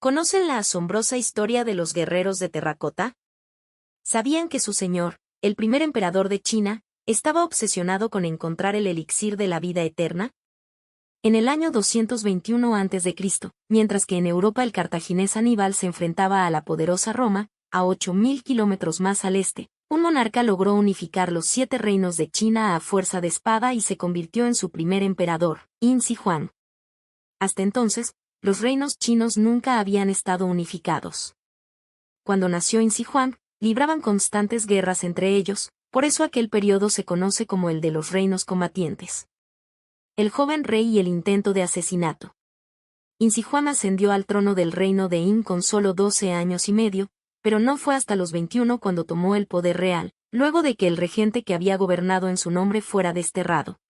¿Conocen la asombrosa historia de los guerreros de terracota? ¿Sabían que su señor, el primer emperador de China, estaba obsesionado con encontrar el elixir de la vida eterna? En el año 221 a.C., mientras que en Europa el cartaginés Aníbal se enfrentaba a la poderosa Roma, a 8.000 kilómetros más al este, un monarca logró unificar los 7 reinos de China a fuerza de espada y se convirtió en su primer emperador, Yin Shi Huang. Hasta entonces, los reinos chinos nunca habían estado unificados. Cuando nació Yin Shi Huang, libraban constantes guerras entre ellos, por eso aquel periodo se conoce como el de los reinos combatientes. El joven rey y el intento de asesinato. Yin Shi Huang ascendió al trono del reino de Yin con solo 12 años y medio, pero no fue hasta los 21 cuando tomó el poder real, luego de que el regente que había gobernado en su nombre fuera desterrado.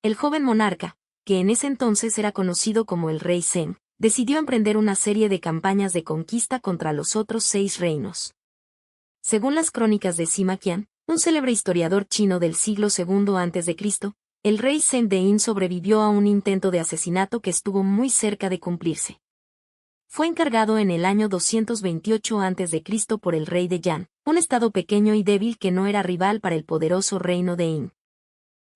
El joven monarca, que en ese entonces era conocido como el rey Zheng, decidió emprender una serie de campañas de conquista contra los otros 6 reinos. Según las crónicas de Sima Qian, un célebre historiador chino del siglo II a.C., el rey Zheng de Yin sobrevivió a un intento de asesinato que estuvo muy cerca de cumplirse. Fue encargado en el año 228 a.C. por el rey de Yan, un estado pequeño y débil que no era rival para el poderoso reino de Yin.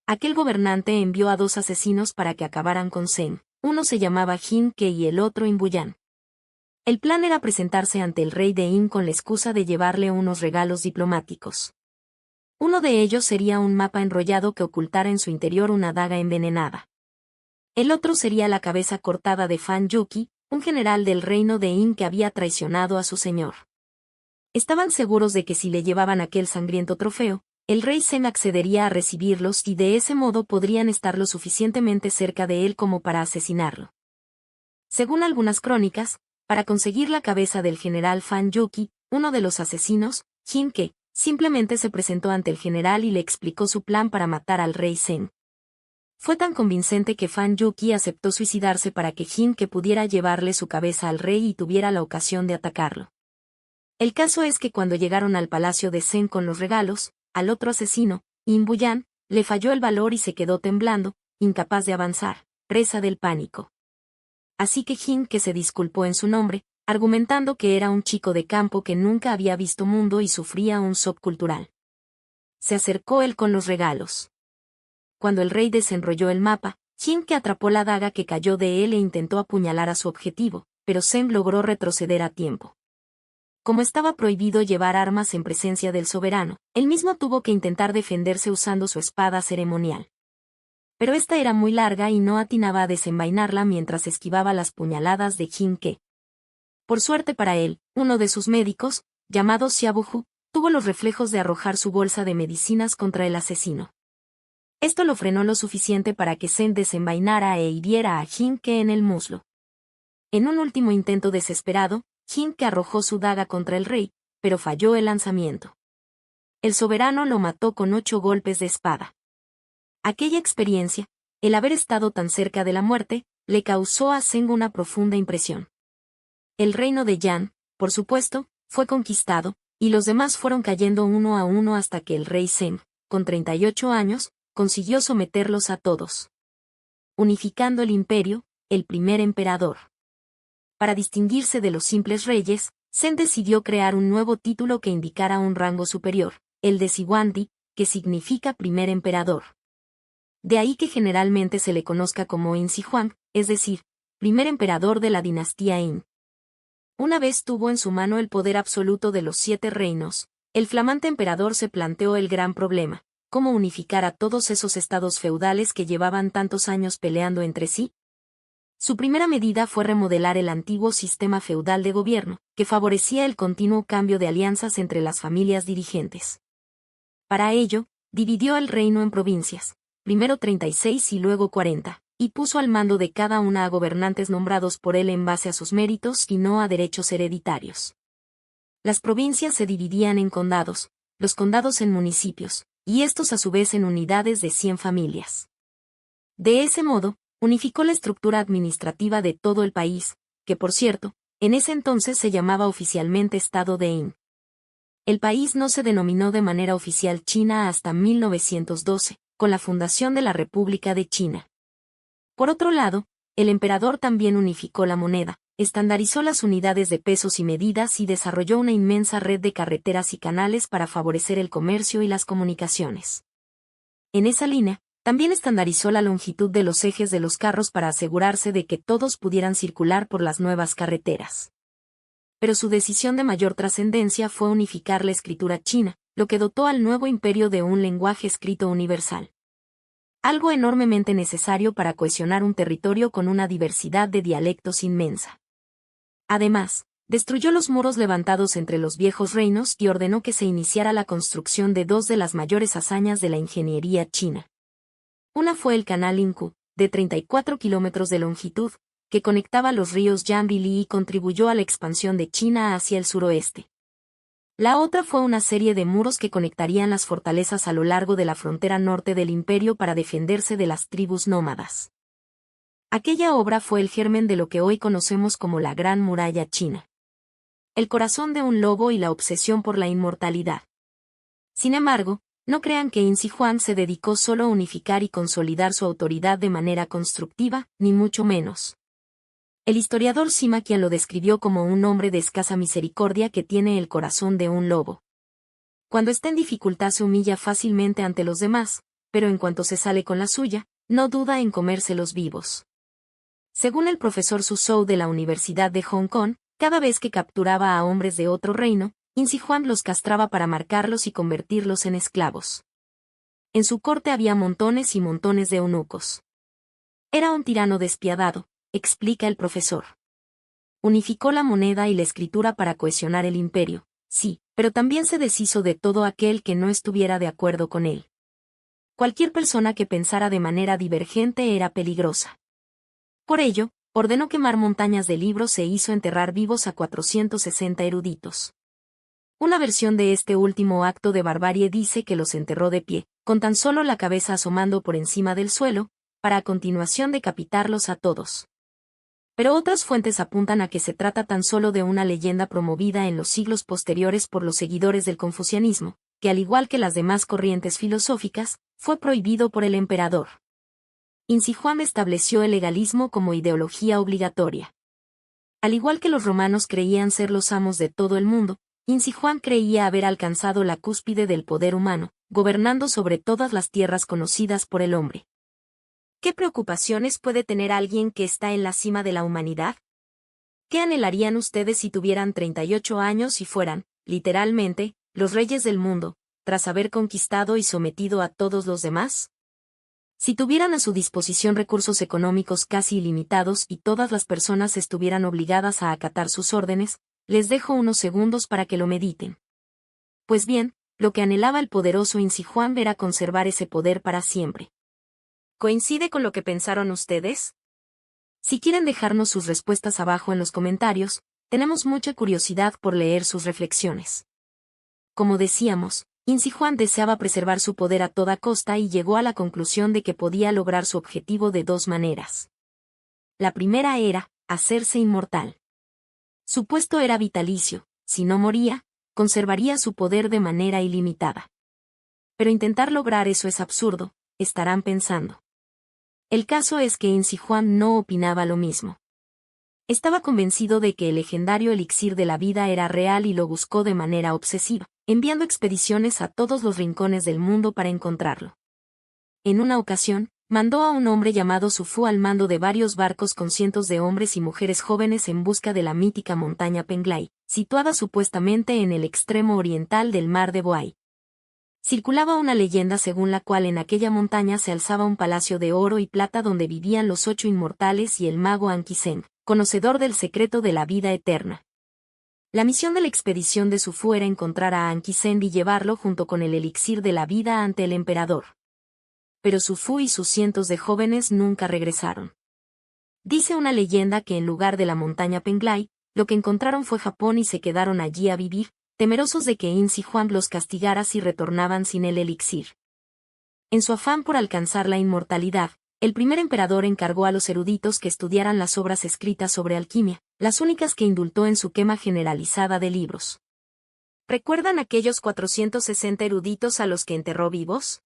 Aquel gobernante envió a 2 asesinos para que acabaran con Zheng, uno se llamaba Jin Ke y el otro Inbuyan. El plan era presentarse ante el rey de Yin con la excusa de llevarle unos regalos diplomáticos. Uno de ellos sería un mapa enrollado que ocultara en su interior una daga envenenada. El otro sería la cabeza cortada de Fan Yuki, un general del reino de Yin que había traicionado a su señor. Estaban seguros de que si le llevaban aquel sangriento trofeo, el rey Zheng accedería a recibirlos y de ese modo podrían estar lo suficientemente cerca de él como para asesinarlo. Según algunas crónicas, para conseguir la cabeza del general Fan Yuki, uno de los asesinos, Jin Ke, simplemente se presentó ante el general y le explicó su plan para matar al rey Zheng. Fue tan convincente que Fan Yuki aceptó suicidarse para que Jin Ke pudiera llevarle su cabeza al rey y tuviera la ocasión de atacarlo. El caso es que cuando llegaron al palacio de Zheng con los regalos, al otro asesino, Inbuyan, le falló el valor y se quedó temblando, incapaz de avanzar, presa del pánico. Así que Jin Ke se disculpó en su nombre, argumentando que era un chico de campo que nunca había visto mundo y sufría un shock cultural. Se acercó él con los regalos. Cuando el rey desenrolló el mapa, Jin Ke atrapó la daga que cayó de él e intentó apuñalar a su objetivo, pero Zheng logró retroceder a tiempo. Como estaba prohibido llevar armas en presencia del soberano, él mismo tuvo que intentar defenderse usando su espada ceremonial. Pero esta era muy larga y no atinaba a desenvainarla mientras esquivaba las puñaladas de Jin Ke. Por suerte para él, uno de sus médicos, llamado Xiaobu, tuvo los reflejos de arrojar su bolsa de medicinas contra el asesino. Esto lo frenó lo suficiente para que Zheng desenvainara e hiriera a Jin Ke en el muslo. En un último intento desesperado, Jin Ke arrojó su daga contra el rey, pero falló el lanzamiento. El soberano lo mató con 8 golpes de espada. Aquella experiencia, el haber estado tan cerca de la muerte, le causó a Zheng una profunda impresión. El reino de Yan, por supuesto, fue conquistado, y los demás fueron cayendo uno a uno hasta que el rey Zheng, con 38 años, consiguió someterlos a todos. Unificando el imperio, el primer emperador. Para distinguirse de los simples reyes, Zheng decidió crear un nuevo título que indicara un rango superior, el de Ziguandi, que significa primer emperador. De ahí que generalmente se le conozca como Yin Shi Huang, es decir, primer emperador de la dinastía Yin. Una vez tuvo en su mano el poder absoluto de los 7 reinos, el flamante emperador se planteó el gran problema: ¿cómo unificar a todos esos estados feudales que llevaban tantos años peleando entre sí? Su primera medida fue remodelar el antiguo sistema feudal de gobierno, que favorecía el continuo cambio de alianzas entre las familias dirigentes. Para ello, dividió el reino en provincias, primero 36 y luego 40, y puso al mando de cada una a gobernantes nombrados por él en base a sus méritos y no a derechos hereditarios. Las provincias se dividían en condados, los condados en municipios, y estos a su vez en unidades de 100 familias. De ese modo, unificó la estructura administrativa de todo el país, que por cierto, en ese entonces se llamaba oficialmente Estado de Yin. El país no se denominó de manera oficial China hasta 1912, con la fundación de la República de China. Por otro lado, el emperador también unificó la moneda, estandarizó las unidades de pesos y medidas y desarrolló una inmensa red de carreteras y canales para favorecer el comercio y las comunicaciones. En esa línea, también estandarizó la longitud de los ejes de los carros para asegurarse de que todos pudieran circular por las nuevas carreteras. Pero su decisión de mayor trascendencia fue unificar la escritura china, lo que dotó al nuevo imperio de un lenguaje escrito universal. Algo enormemente necesario para cohesionar un territorio con una diversidad de dialectos inmensa. Además, destruyó los muros levantados entre los viejos reinos y ordenó que se iniciara la construcción de dos de las mayores hazañas de la ingeniería china. Una fue el canal Inku, de 34 kilómetros de longitud, que conectaba los ríos Yangtze y Li y contribuyó a la expansión de China hacia el suroeste. La otra fue una serie de muros que conectarían las fortalezas a lo largo de la frontera norte del imperio para defenderse de las tribus nómadas. Aquella obra fue el germen de lo que hoy conocemos como la Gran Muralla China. El corazón de un lobo y la obsesión por la inmortalidad. Sin embargo, no crean que Yin Shi Huang se dedicó solo a unificar y consolidar su autoridad de manera constructiva, ni mucho menos. El historiador Sima Qian lo describió como un hombre de escasa misericordia que tiene el corazón de un lobo. Cuando está en dificultad se humilla fácilmente ante los demás, pero en cuanto se sale con la suya, no duda en comérselos vivos. Según el profesor Su Zhou de la Universidad de Hong Kong, cada vez que capturaba a hombres de otro reino, Yin Shi Huang los castraba para marcarlos y convertirlos en esclavos. En su corte había montones y montones de eunucos. Era un tirano despiadado, explica el profesor. Unificó la moneda y la escritura para cohesionar el imperio, sí, pero también se deshizo de todo aquel que no estuviera de acuerdo con él. Cualquier persona que pensara de manera divergente era peligrosa. Por ello, ordenó quemar montañas de libros e hizo enterrar vivos a 460 eruditos. Una versión de este último acto de barbarie dice que los enterró de pie, con tan solo la cabeza asomando por encima del suelo, para a continuación decapitarlos a todos. Pero otras fuentes apuntan a que se trata tan solo de una leyenda promovida en los siglos posteriores por los seguidores del confucianismo, que al igual que las demás corrientes filosóficas, fue prohibido por el emperador. Yin Shi Huang estableció el legalismo como ideología obligatoria. Al igual que los romanos creían ser los amos de todo el mundo, Yin Shi Huang creía haber alcanzado la cúspide del poder humano, gobernando sobre todas las tierras conocidas por el hombre. ¿Qué preocupaciones puede tener alguien que está en la cima de la humanidad? ¿Qué anhelarían ustedes si tuvieran 38 años y fueran, literalmente, los reyes del mundo, tras haber conquistado y sometido a todos los demás? Si tuvieran a su disposición recursos económicos casi ilimitados y todas las personas estuvieran obligadas a acatar sus órdenes, les dejo unos segundos para que lo mediten. Pues bien, lo que anhelaba el poderoso Yin Shi Huang era conservar ese poder para siempre. ¿Coincide con lo que pensaron ustedes? Si quieren dejarnos sus respuestas abajo en los comentarios, tenemos mucha curiosidad por leer sus reflexiones. Como decíamos, Yin Shi Huang deseaba preservar su poder a toda costa y llegó a la conclusión de que podía lograr su objetivo de dos maneras. La primera era, hacerse inmortal. Su puesto era vitalicio, si no moría, conservaría su poder de manera ilimitada. Pero intentar lograr eso es absurdo, estarán pensando. El caso es que Yin Shi Huang no opinaba lo mismo. Estaba convencido de que el legendario elixir de la vida era real y lo buscó de manera obsesiva, enviando expediciones a todos los rincones del mundo para encontrarlo. En una ocasión, mandó a un hombre llamado Su Fu al mando de varios barcos con cientos de hombres y mujeres jóvenes en busca de la mítica montaña Penglai, situada supuestamente en el extremo oriental del mar de Bohai. Circulaba una leyenda según la cual en aquella montaña se alzaba un palacio de oro y plata donde vivían los 8 inmortales y el mago Anqi-Zeng, conocedor del secreto de la vida eterna. La misión de la expedición de Su Fu era encontrar a Anqi-Zeng y llevarlo junto con el elixir de la vida ante el emperador. Pero Su Fu y sus cientos de jóvenes nunca regresaron. Dice una leyenda que en lugar de la montaña Penglai, lo que encontraron fue Japón y se quedaron allí a vivir, temerosos de que Yin Shi Huang los castigara si retornaban sin el elixir. En su afán por alcanzar la inmortalidad, el primer emperador encargó a los eruditos que estudiaran las obras escritas sobre alquimia, las únicas que indultó en su quema generalizada de libros. ¿Recuerdan aquellos 460 eruditos a los que enterró vivos?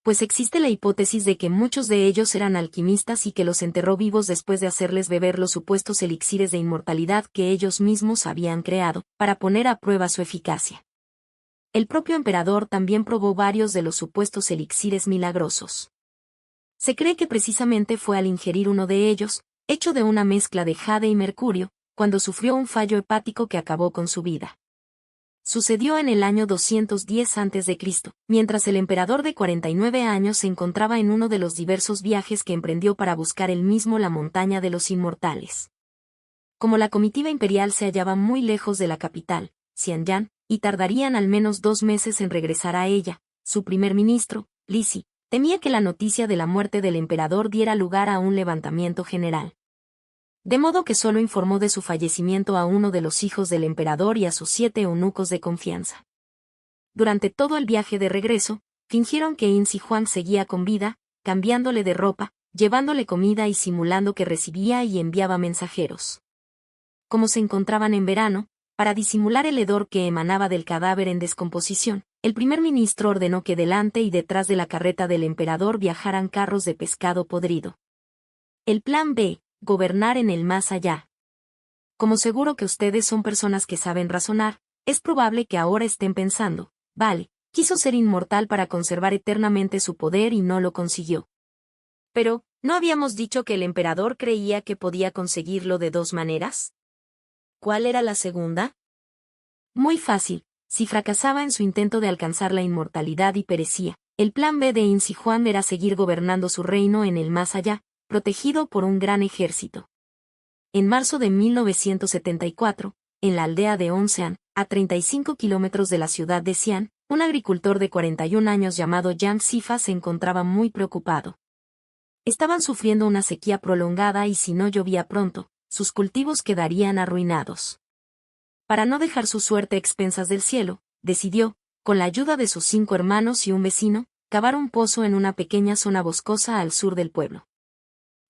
pues existe la hipótesis de que muchos de ellos eran alquimistas y que los enterró vivos después de hacerles beber los supuestos elixires de inmortalidad que ellos mismos habían creado, para poner a prueba su eficacia. El propio emperador también probó varios de los supuestos elixires milagrosos. Se cree que precisamente fue al ingerir uno de ellos, hecho de una mezcla de jade y mercurio, cuando sufrió un fallo hepático que acabó con su vida. Sucedió en el año 210 a.C., mientras el emperador de 49 años se encontraba en uno de los diversos viajes que emprendió para buscar él mismo la montaña de los inmortales. Como la comitiva imperial se hallaba muy lejos de la capital, Xianyang, y tardarían al menos 2 meses en regresar a ella, su primer ministro, Li Si, temía que la noticia de la muerte del emperador diera lugar a un levantamiento general. De modo que solo informó de su fallecimiento a uno de los hijos del emperador y a sus 7 eunucos de confianza. Durante todo el viaje de regreso, fingieron que Insi Huang seguía con vida, cambiándole de ropa, llevándole comida y simulando que recibía y enviaba mensajeros. Como se encontraban en verano, para disimular el hedor que emanaba del cadáver en descomposición, el primer ministro ordenó que delante y detrás de la carreta del emperador viajaran carros de pescado podrido. El plan B, gobernar en el más allá. Como seguro que ustedes son personas que saben razonar, es probable que ahora estén pensando, vale, quiso ser inmortal para conservar eternamente su poder y no lo consiguió. Pero, ¿no habíamos dicho que el emperador creía que podía conseguirlo de 2 maneras? ¿Cuál era la segunda? Muy fácil, si fracasaba en su intento de alcanzar la inmortalidad y perecía, el plan B de Insi Huang era seguir gobernando su reino en el más allá, protegido por un gran ejército. En marzo de 1974, en la aldea de Onsean, a 35 kilómetros de la ciudad de Xi'an, un agricultor de 41 años llamado Yang Zifa se encontraba muy preocupado. Estaban sufriendo una sequía prolongada y si no llovía pronto, sus cultivos quedarían arruinados. Para no dejar su suerte a expensas del cielo, decidió, con la ayuda de sus 5 hermanos y un vecino, cavar un pozo en una pequeña zona boscosa al sur del pueblo.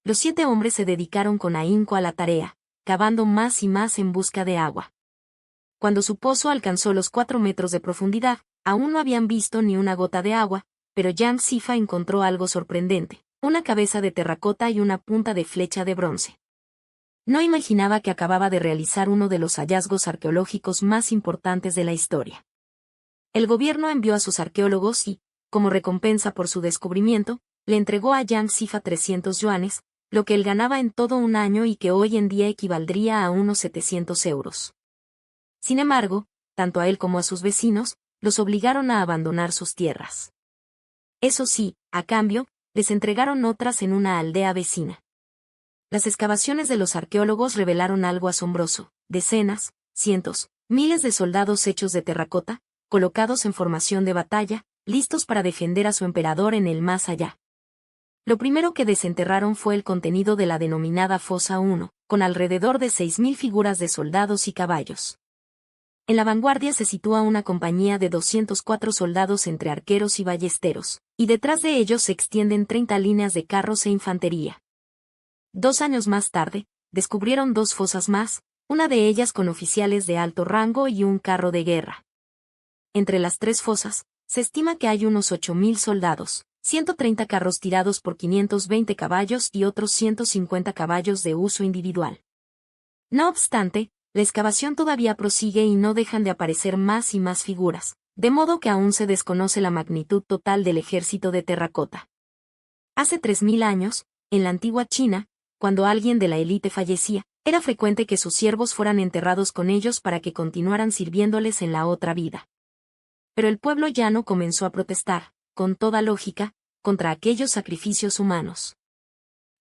Los 7 hombres se dedicaron con ahínco a la tarea, cavando más y más en busca de agua. Cuando su pozo alcanzó los 4 metros de profundidad, aún no habían visto ni una gota de agua, pero Yang Zifa encontró algo sorprendente, una cabeza de terracota y una punta de flecha de bronce. No imaginaba que acababa de realizar uno de los hallazgos arqueológicos más importantes de la historia. El gobierno envió a sus arqueólogos y, como recompensa por su descubrimiento, le entregó a Yang Zifa 300 yuanes, lo que él ganaba en todo un año y que hoy en día equivaldría a unos 700 euros. Sin embargo, tanto a él como a sus vecinos, los obligaron a abandonar sus tierras. Eso sí, a cambio, les entregaron otras en una aldea vecina. Las excavaciones de los arqueólogos revelaron algo asombroso: decenas, cientos, miles de soldados hechos de terracota, colocados en formación de batalla, listos para defender a su emperador en el más allá. Lo primero que desenterraron fue el contenido de la denominada Fosa 1, con alrededor de 6.000 figuras de soldados y caballos. En la vanguardia se sitúa una compañía de 204 soldados entre arqueros y ballesteros, y detrás de ellos se extienden 30 líneas de carros e infantería. 2 años más tarde, descubrieron 2 fosas más, una de ellas con oficiales de alto rango y un carro de guerra. Entre las 3 fosas, se estima que hay unos 8.000 soldados, 130 carros tirados por 520 caballos y otros 150 caballos de uso individual. No obstante, la excavación todavía prosigue y no dejan de aparecer más y más figuras, de modo que aún se desconoce la magnitud total del ejército de terracota. Hace 3.000 años, en la antigua China, cuando alguien de la élite fallecía, era frecuente que sus siervos fueran enterrados con ellos para que continuaran sirviéndoles en la otra vida. Pero el pueblo llano comenzó a protestar, con toda lógica, contra aquellos sacrificios humanos.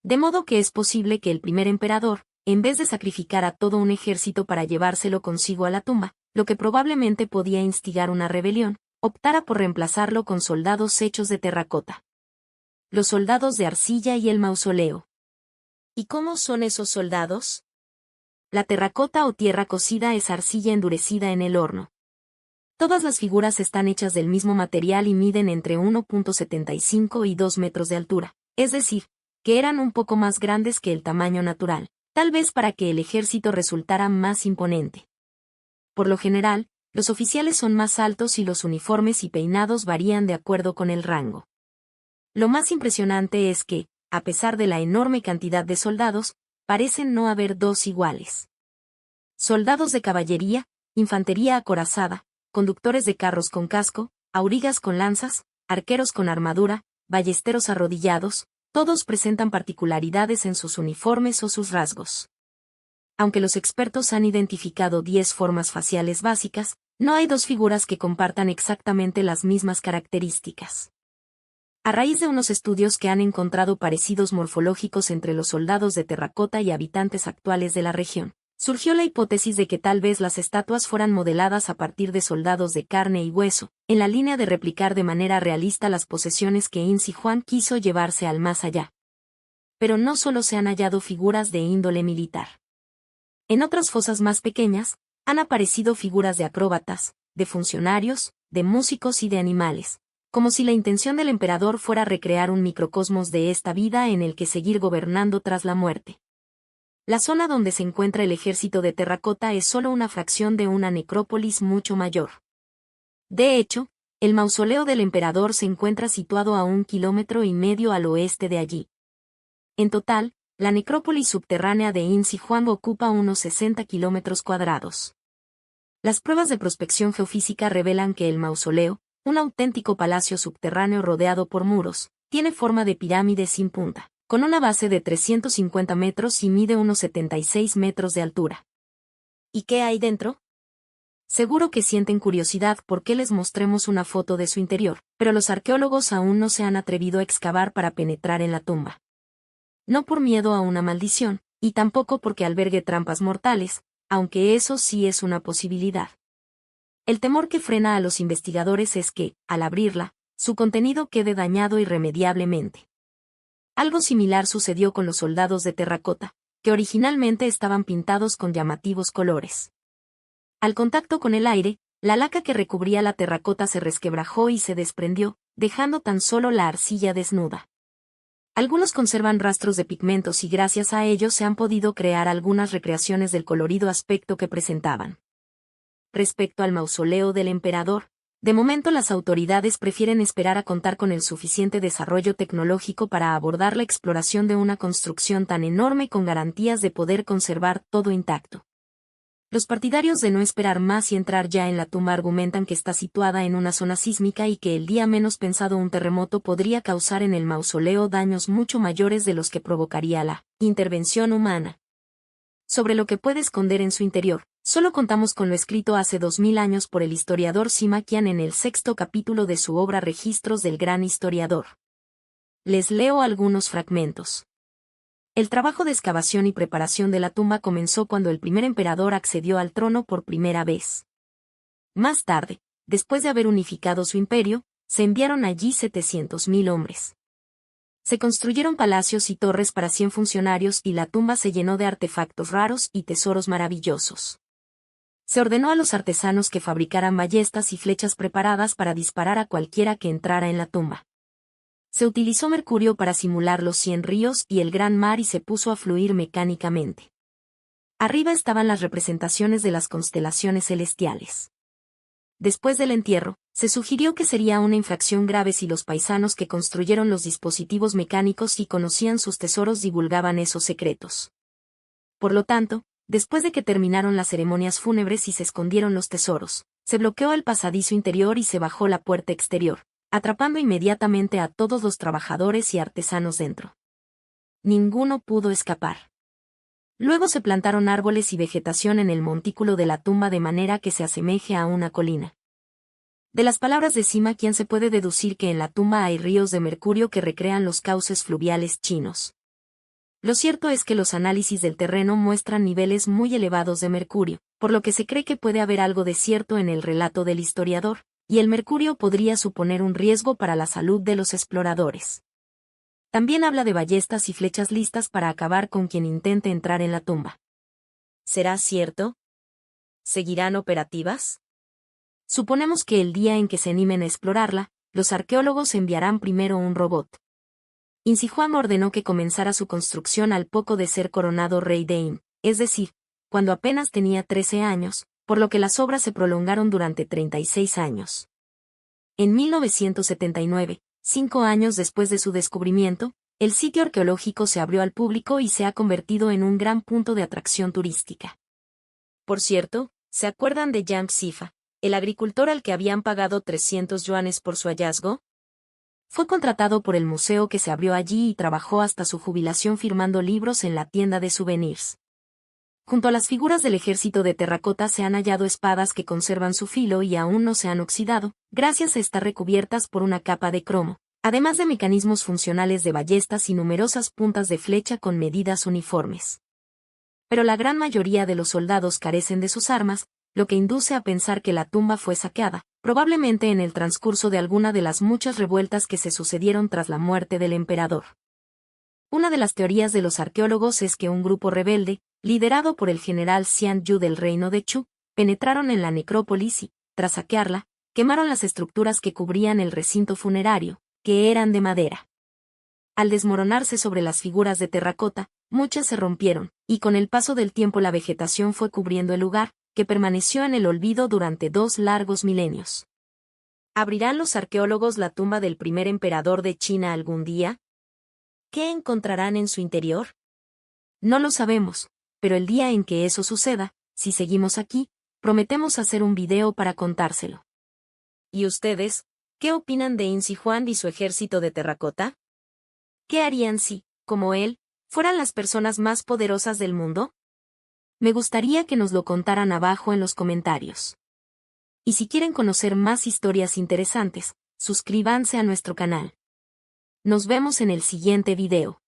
De modo que es posible que el primer emperador, en vez de sacrificar a todo un ejército para llevárselo consigo a la tumba, lo que probablemente podía instigar una rebelión, optara por reemplazarlo con soldados hechos de terracota. Los soldados de arcilla y el mausoleo. ¿Y cómo son esos soldados? La terracota o tierra cocida es arcilla endurecida en el horno. Todas las figuras están hechas del mismo material y miden entre 1.75 y 2 metros de altura, es decir, que eran un poco más grandes que el tamaño natural, tal vez para que el ejército resultara más imponente. Por lo general, los oficiales son más altos y los uniformes y peinados varían de acuerdo con el rango. Lo más impresionante es que, a pesar de la enorme cantidad de soldados, parecen no haber dos iguales. Soldados de caballería, infantería acorazada, conductores de carros con casco, aurigas con lanzas, arqueros con armadura, ballesteros arrodillados, todos presentan particularidades en sus uniformes o sus rasgos. Aunque los expertos han identificado 10 formas faciales básicas, no hay dos figuras que compartan exactamente las mismas características. A raíz de unos estudios que han encontrado parecidos morfológicos entre los soldados de terracota y habitantes actuales de la región, surgió la hipótesis de que tal vez las estatuas fueran modeladas a partir de soldados de carne y hueso, en la línea de replicar de manera realista las posesiones que Insi Juan quiso llevarse al más allá. Pero no solo se han hallado figuras de índole militar. En otras fosas más pequeñas, han aparecido figuras de acróbatas, de funcionarios, de músicos y de animales, como si la intención del emperador fuera recrear un microcosmos de esta vida en el que seguir gobernando tras la muerte. La zona donde se encuentra el ejército de terracota es solo una fracción de una necrópolis mucho mayor. De hecho, el mausoleo del emperador se encuentra situado a 1,5 kilómetros al oeste de allí. En total, la necrópolis subterránea de Insi Juan ocupa unos 60 kilómetros cuadrados. Las pruebas de prospección geofísica revelan que el mausoleo, un auténtico palacio subterráneo rodeado por muros, tiene forma de pirámide sin punta, con una base de 350 metros y mide unos 76 metros de altura. ¿Y qué hay dentro? Seguro que sienten curiosidad por qué les mostremos una foto de su interior, pero los arqueólogos aún no se han atrevido a excavar para penetrar en la tumba. No por miedo a una maldición, y tampoco porque albergue trampas mortales, aunque eso sí es una posibilidad. El temor que frena a los investigadores es que, al abrirla, su contenido quede dañado irremediablemente. Algo similar sucedió con los soldados de terracota, que originalmente estaban pintados con llamativos colores. Al contacto con el aire, la laca que recubría la terracota se resquebrajó y se desprendió, dejando tan solo la arcilla desnuda. Algunos conservan rastros de pigmentos y gracias a ellos se han podido crear algunas recreaciones del colorido aspecto que presentaban. Respecto al mausoleo del emperador, de momento las autoridades prefieren esperar a contar con el suficiente desarrollo tecnológico para abordar la exploración de una construcción tan enorme con garantías de poder conservar todo intacto. Los partidarios de no esperar más y entrar ya en la tumba argumentan que está situada en una zona sísmica y que el día menos pensado un terremoto podría causar en el mausoleo daños mucho mayores de los que provocaría la intervención humana. Sobre lo que puede esconder en su interior, solo contamos con lo escrito hace 2000 años por el historiador Sima Qian en el 6º capítulo de su obra Registros del Gran Historiador. Les leo algunos fragmentos. El trabajo de excavación y preparación de la tumba comenzó cuando el primer emperador accedió al trono por primera vez. Más tarde, después de haber unificado su imperio, se enviaron allí 700.000 hombres. Se construyeron palacios y torres para 100 funcionarios y la tumba se llenó de artefactos raros y tesoros maravillosos. Se ordenó a los artesanos que fabricaran ballestas y flechas preparadas para disparar a cualquiera que entrara en la tumba. Se utilizó mercurio para simular los 100 ríos y el gran mar y se puso a fluir mecánicamente. Arriba estaban las representaciones de las constelaciones celestiales. Después del entierro, se sugirió que sería una infracción grave si los paisanos que construyeron los dispositivos mecánicos y conocían sus tesoros divulgaban esos secretos. Por lo tanto, después de que terminaron las ceremonias fúnebres y se escondieron los tesoros, se bloqueó el pasadizo interior y se bajó la puerta exterior, atrapando inmediatamente a todos los trabajadores y artesanos dentro. Ninguno pudo escapar. Luego se plantaron árboles y vegetación en el montículo de la tumba de manera que se asemeje a una colina. De las palabras de Sima Qian se puede deducir que en la tumba hay ríos de mercurio que recrean los cauces fluviales chinos. Lo cierto es que los análisis del terreno muestran niveles muy elevados de mercurio, por lo que se cree que puede haber algo de cierto en el relato del historiador, y el mercurio podría suponer un riesgo para la salud de los exploradores. También habla de ballestas y flechas listas para acabar con quien intente entrar en la tumba. ¿Será cierto? ¿Seguirán operativas? Suponemos que el día en que se animen a explorarla, los arqueólogos enviarán primero un robot. Insi Juan ordenó que comenzara su construcción al poco de ser coronado rey de In, es decir, cuando apenas tenía 13 años, por lo que las obras se prolongaron durante 36 años. En 1979, 5 años después de su descubrimiento, el sitio arqueológico se abrió al público y se ha convertido en un gran punto de atracción turística. Por cierto, ¿se acuerdan de Yang Sifa, el agricultor al que habían pagado 300 yuanes por su hallazgo? Fue contratado por el museo que se abrió allí y trabajó hasta su jubilación firmando libros en la tienda de souvenirs. Junto a las figuras del ejército de terracota se han hallado espadas que conservan su filo y aún no se han oxidado, gracias a estar recubiertas por una capa de cromo, además de mecanismos funcionales de ballestas y numerosas puntas de flecha con medidas uniformes. Pero la gran mayoría de los soldados carecen de sus armas, lo que induce a pensar que la tumba fue saqueada, probablemente en el transcurso de alguna de las muchas revueltas que se sucedieron tras la muerte del emperador. Una de las teorías de los arqueólogos es que un grupo rebelde, liderado por el general Xian Yu del reino de Chu, penetraron en la necrópolis y, tras saquearla, quemaron las estructuras que cubrían el recinto funerario, que eran de madera. Al desmoronarse sobre las figuras de terracota, muchas se rompieron, y con el paso del tiempo la vegetación fue cubriendo el lugar, que permaneció en el olvido durante 2 largos milenios. ¿Abrirán los arqueólogos la tumba del primer emperador de China algún día? ¿Qué encontrarán en su interior? No lo sabemos, pero el día en que eso suceda, si seguimos aquí, prometemos hacer un video para contárselo. ¿Y ustedes, qué opinan de Insi Huang y su ejército de terracota? ¿Qué harían si, como él, fueran las personas más poderosas del mundo? Me gustaría que nos lo contaran abajo en los comentarios. Y si quieren conocer más historias interesantes, suscríbanse a nuestro canal. Nos vemos en el siguiente video.